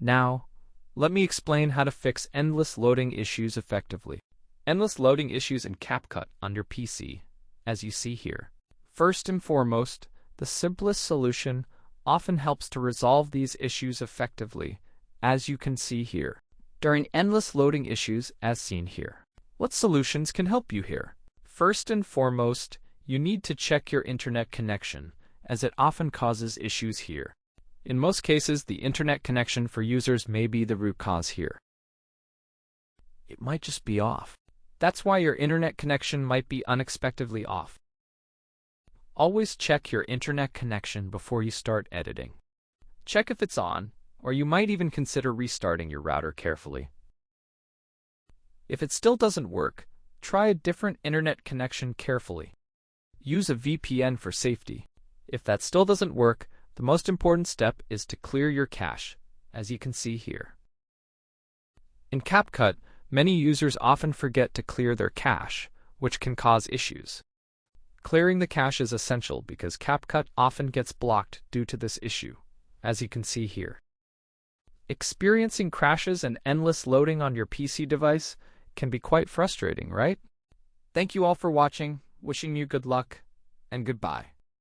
Now, let me explain how to fix endless loading issues effectively. Endless loading issues in CapCut on your PC, as you see here. First and foremost, the simplest solution often helps to resolve these issues effectively, as you can see here. During endless loading issues, as seen here. What solutions can help you here? First and foremost, you need to check your internet connection, as it often causes issues here. In most cases, the internet connection for users may be the root cause here. It might just be off. That's why your internet connection might be unexpectedly off. Always check your internet connection before you start editing. Check if it's on, or you might even consider restarting your router carefully. If it still doesn't work, try a different internet connection carefully. Use a VPN for safety. If that still doesn't work, the most important step is to clear your cache, as you can see here. In CapCut, many users often forget to clear their cache, which can cause issues. Clearing the cache is essential because CapCut often gets blocked due to this issue, as you can see here. Experiencing crashes and endless loading on your PC device can be quite frustrating, right? Thank you all for watching, wishing you good luck, and goodbye.